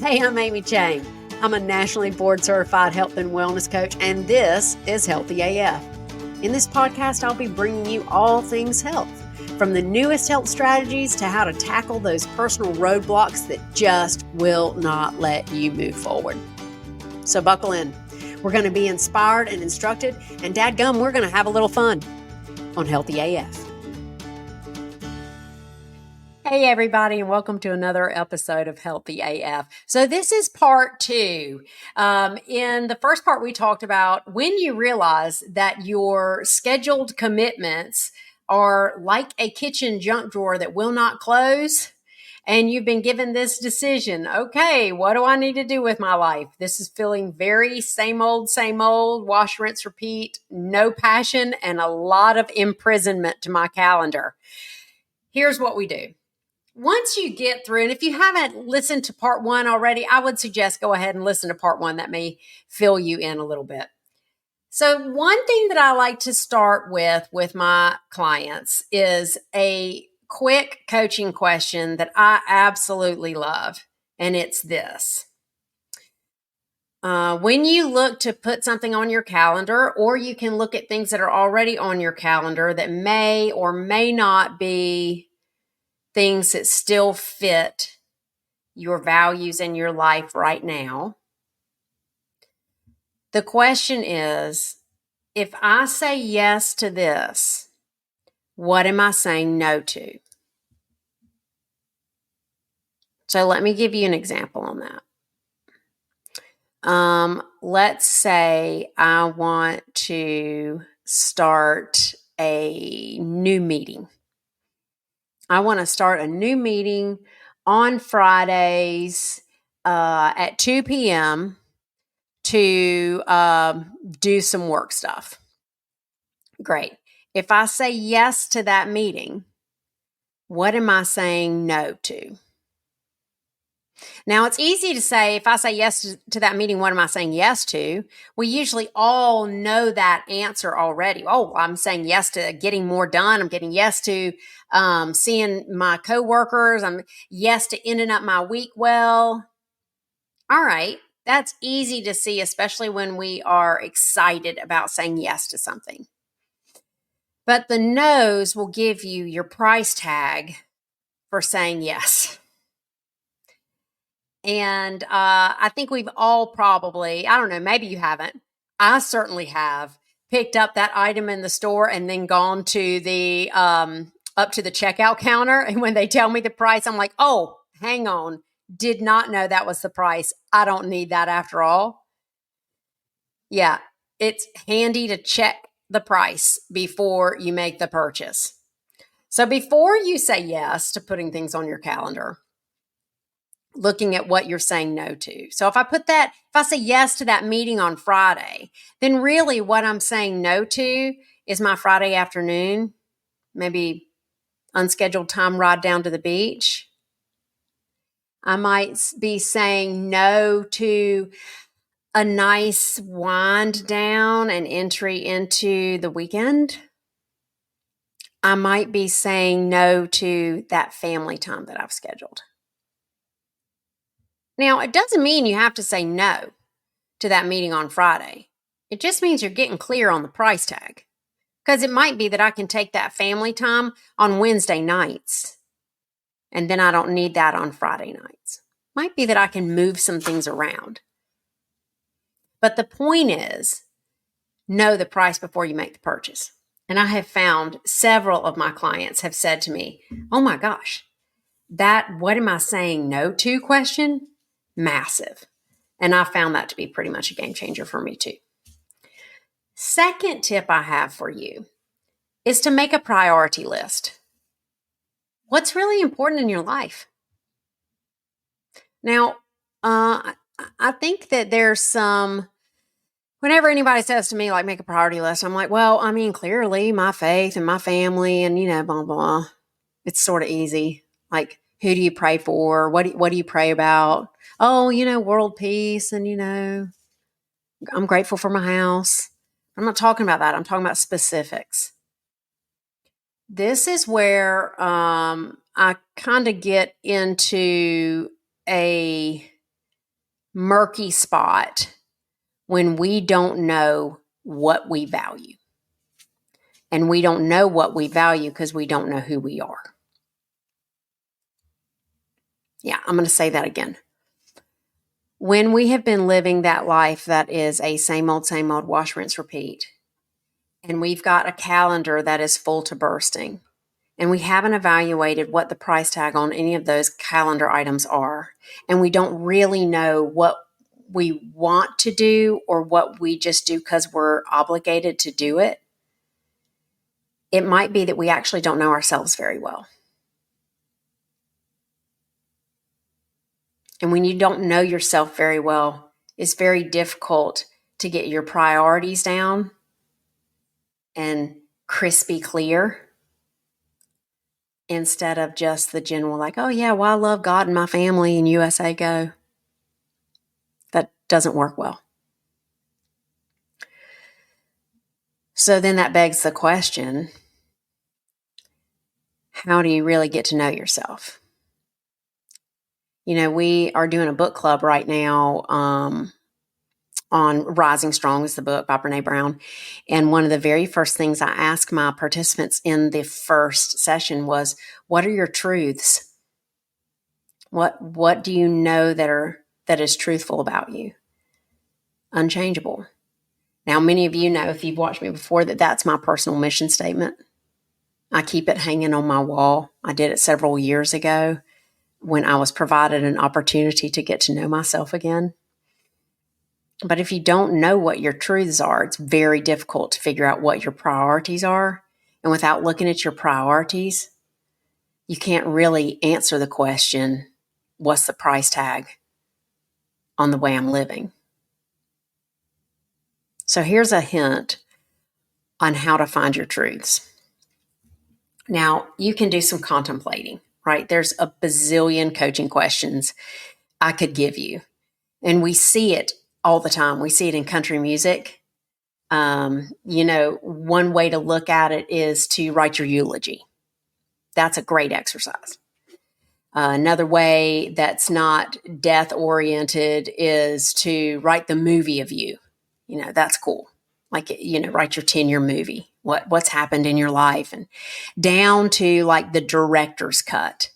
Hey, I'm Amy Chang. I'm a nationally board certified health and wellness coach, and this is Healthy AF. In this podcast, I'll be bringing you all things health, from the newest health strategies to how to tackle those personal roadblocks that just will not let you move forward. So buckle in. We're going to be inspired and instructed, and dadgum, we're going to have a little fun on Healthy AF. Hey, everybody, and welcome to another episode of Healthy AF. So this is part 2. In the first part, we talked about when you realize that your scheduled commitments are like a kitchen junk drawer that will not close, and you've been given this decision. Okay, what do I need to do with my life? This is feeling very same old, wash, rinse, repeat, no passion, and a lot of imprisonment to my calendar. Here's what we do. Once you get through, and if you haven't listened to part 1 already, I would suggest go ahead and listen to part 1. That may fill you in a little bit. So one thing that I like to start with my clients is a quick coaching question that I absolutely love. And it's this. When you look to put something on your calendar, or you can look at things that are already on your calendar that may or may not be things that still fit your values in your life right now. The question is, if I say yes to this, what am I saying no to? So let me give you an example on that. Let's say I want to start a new meeting. I want to start a new meeting on Fridays at 2 p.m. to do some work stuff. Great. If I say yes to that meeting, what am I saying no to? Now, it's easy to say, if I say yes to that meeting, what am I saying yes to? We usually all know that answer already. Oh, I'm saying yes to getting more done. I'm getting yes to seeing my coworkers. I'm yes to ending up my week well. All right. That's easy to see, especially when we are excited about saying yes to something. But the no's will give you your price tag for saying yes. And I think we've all probably, I don't know, maybe you haven't. I certainly have picked up that item in the store and then gone to the up to the checkout counter. And when they tell me the price, I'm like, oh, hang on. Did not know that was the price. I don't need that after all. Yeah, it's handy to check the price before you make the purchase. So before you say yes to putting things on your calendar, looking at what you're saying no to. So if I say yes to that meeting on Friday, then really what I'm saying no to is my Friday afternoon, maybe unscheduled time ride down to the beach. I might be saying no to a nice wind down and entry into the weekend. I might be saying no to that family time that I've scheduled. Now, it doesn't mean you have to say no to that meeting on Friday. It just means you're getting clear on the price tag. Because it might be that I can take that family time on Wednesday nights, and then I don't need that on Friday nights. Might be that I can move some things around. But the point is, know the price before you make the purchase. And I have found several of my clients have said to me, oh my gosh, that what am I saying no to question, massive. And I found that to be pretty much a game changer for me too. Second tip I have for you is to make a priority list. What's really important in your life? Now, I think that there's whenever anybody says to me, like, make a priority list, I'm like, well, I mean, clearly my faith and my family and, blah, blah. It's sort of easy. Like, who do you pray for? What do you pray about? Oh, world peace. And, I'm grateful for my house. I'm not talking about that. I'm talking about specifics. This is where I kind of get into a murky spot when we don't know what we value. And we don't know what we value because we don't know who we are. Yeah, I'm going to say that again. When we have been living that life that is a same old, wash, rinse, repeat, and we've got a calendar that is full to bursting, and we haven't evaluated what the price tag on any of those calendar items are, and we don't really know what we want to do or what we just do because we're obligated to do it, it might be that we actually don't know ourselves very well. And when you don't know yourself very well, it's very difficult to get your priorities down and crispy clear instead of just the general, like, oh, yeah, well, I love God and my family and USA Go. That doesn't work well. So then that begs the question, how do you really get to know yourself? You know, we are doing a book club right now on Rising Strong is the book by Brene Brown. And one of the very first things I asked my participants in the first session was, what are your truths? What do you know that is truthful about you? Unchangeable. Now, many of you know, if you've watched me before, that that's my personal mission statement. I keep it hanging on my wall. I did it several years ago when I was provided an opportunity to get to know myself again. But if you don't know what your truths are, it's very difficult to figure out what your priorities are. And without looking at your priorities, you can't really answer the question, what's the price tag on the way I'm living? So here's a hint on how to find your truths. Now, you can do some contemplating, right? There's a bazillion coaching questions I could give you. And we see it all the time. We see it in country music. One way to look at it is to write your eulogy. That's a great exercise. Another way that's not death oriented is to write the movie of you. That's cool. Like, write your 10-year movie. What's happened in your life, and down to like the director's cut.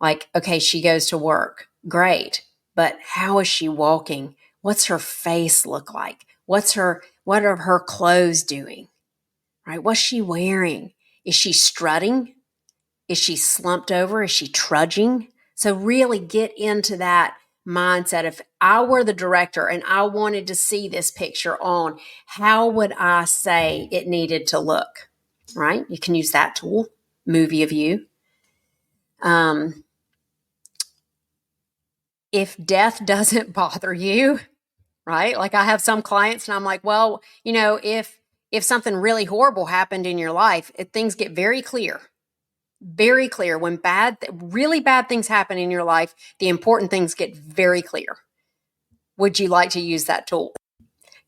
Like, okay, she goes to work. Great. But how is she walking? What's her face look like? What are her clothes doing? Right? What's she wearing? Is she strutting? Is she slumped over? Is she trudging? So really get into that mindset. If I were the director and I wanted to see this picture on, how would I say it needed to look? Right? You can use that tool, movie of you. If death doesn't bother you, right? Like I have some clients and I'm like, well, if something really horrible happened in your life, things get very clear. Very clear. When really bad things happen in your life, the important things get very clear. Would you like to use that tool?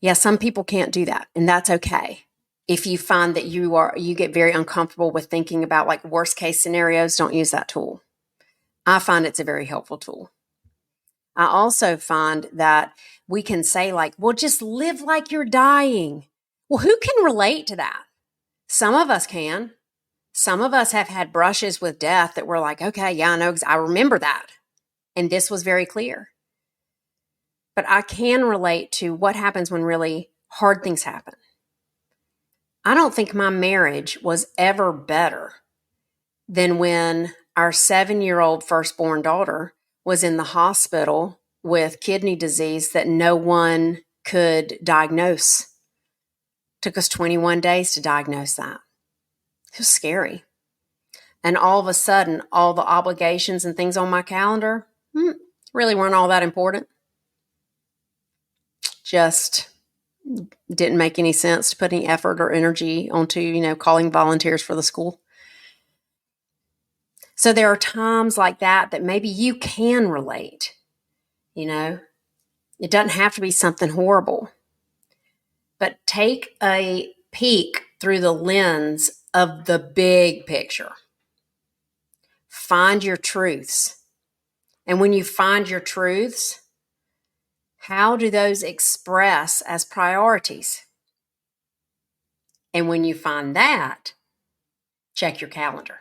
Yeah, some people can't do that, and that's okay. If you find that you get very uncomfortable with thinking about like worst case scenarios, don't use that tool. I find it's a very helpful tool. I also find that we can say like, well, just live like you're dying. Well, who can relate to that? Some of us can. Some of us have had brushes with death that we're like, okay, yeah, I know, I remember that. And this was very clear. But I can relate to what happens when really hard things happen. I don't think my marriage was ever better than when our 7-year-old firstborn daughter was in the hospital with kidney disease that no one could diagnose. It took us 21 days to diagnose that. It was scary. And all of a sudden, all the obligations and things on my calendar really weren't all that important. Just didn't make any sense to put any effort or energy onto, calling volunteers for the school. So there are times like that maybe you can relate. It doesn't have to be something horrible. But take a peek through the lens of the big picture. Find your truths. And when you find your truths, How do those express as priorities? And when you find that, check your calendar.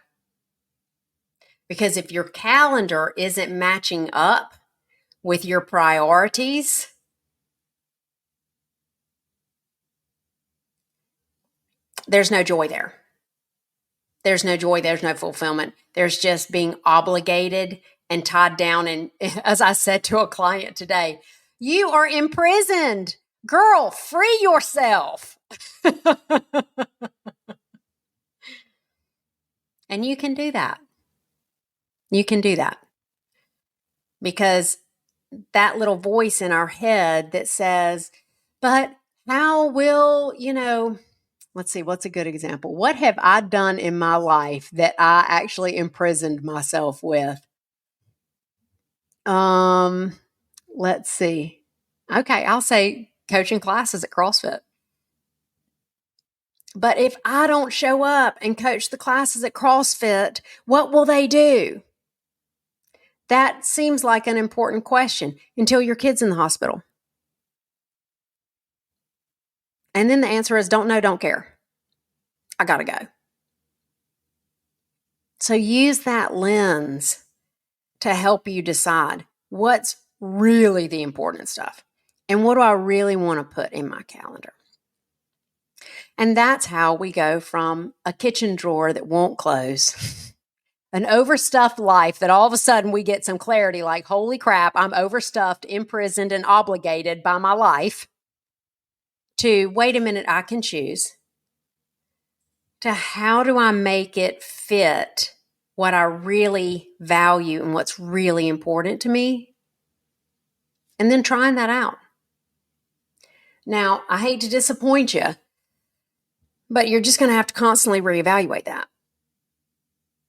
Because if your calendar isn't matching up with your priorities, there's no joy there. There's no joy. There's no fulfillment. There's just being obligated and tied down. And as I said to a client today, you are imprisoned. Girl, free yourself. And you can do that. You can do that. Because that little voice in our head that says, but how will, let's see, what's a good example? What have I done in my life that I actually imprisoned myself with? Let's see. Okay, I'll say coaching classes at CrossFit. But if I don't show up and coach the classes at CrossFit, what will they do? That seems like an important question until your kid's in the hospital. And then the answer is don't know, don't care. I gotta go. So use that lens to help you decide what's really the important stuff and what do I really want to put in my calendar. And that's how we go from a kitchen drawer that won't close, an overstuffed life that all of a sudden we get some clarity like, holy crap, I'm overstuffed, imprisoned, and obligated by my life, to wait a minute, I can choose, to how do I make it fit what I really value and what's really important to me, and then trying that out. Now, I hate to disappoint you, but you're just going to have to constantly reevaluate that,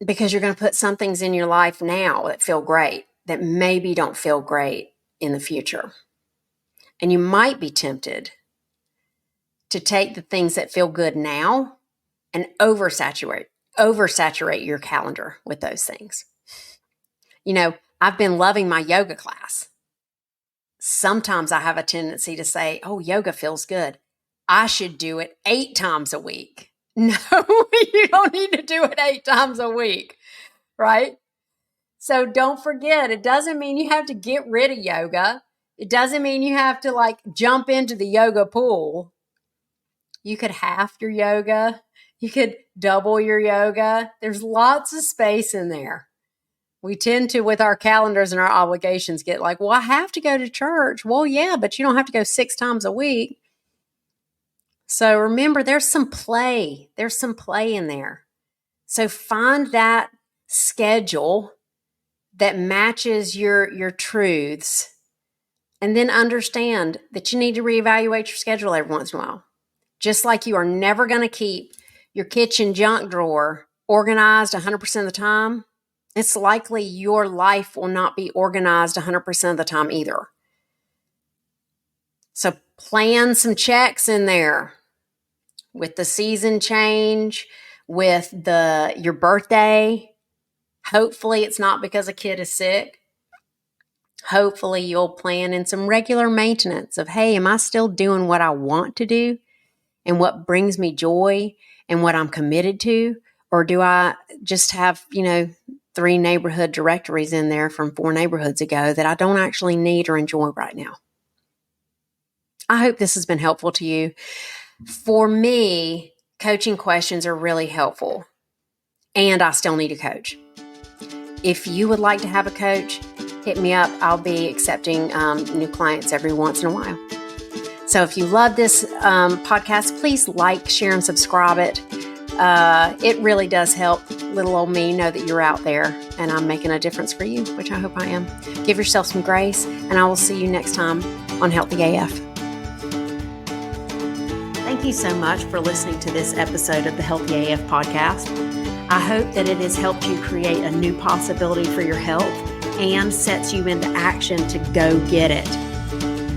because you're going to put some things in your life now that feel great that maybe don't feel great in the future. And you might be tempted to take the things that feel good now and oversaturate your calendar with those things. I've been loving my yoga class. Sometimes I have a tendency to say, oh, yoga feels good. I should do it 8 times a week. No, you don't need to do it 8 times a week, right? So don't forget, it doesn't mean you have to get rid of yoga. It doesn't mean you have to jump into the yoga pool. You could half your yoga. You could double your yoga. There's lots of space in there. We tend to, with our calendars and our obligations, get well, I have to go to church. Well, yeah, but you don't have to go 6 times a week. So remember, there's some play. There's some play in there. So find that schedule that matches your truths, and then understand that you need to reevaluate your schedule every once in a while. Just like you are never going to keep your kitchen junk drawer organized 100% of the time, it's likely your life will not be organized 100% of the time either. So plan some checks in there with the season change, with your birthday. Hopefully it's not because a kid is sick. Hopefully you'll plan in some regular maintenance of, hey, am I still doing what I want to do and what brings me joy and what I'm committed to? Or do I just have, 3 neighborhood directories in there from 4 neighborhoods ago that I don't actually need or enjoy right now? I hope this has been helpful to you. For me, coaching questions are really helpful, and I still need a coach. If you would like to have a coach, hit me up. I'll be accepting new clients every once in a while. So if you love this podcast, please like, share, and subscribe it. It really does help little old me know that you're out there and I'm making a difference for you, which I hope I am. Give yourself some grace, and I will see you next time on Healthy AF. Thank you so much for listening to this episode of the Healthy AF podcast. I hope that it has helped you create a new possibility for your health and sets you into action to go get it.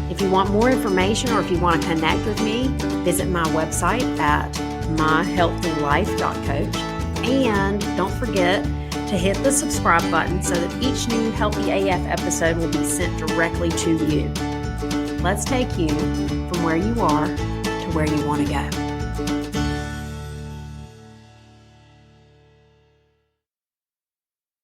If you want more information or if you want to connect with me, visit my website at myhealthylife.coach. And don't forget to hit the subscribe button so that each new Healthy AF episode will be sent directly to you. Let's take you from where you are to where you want to go.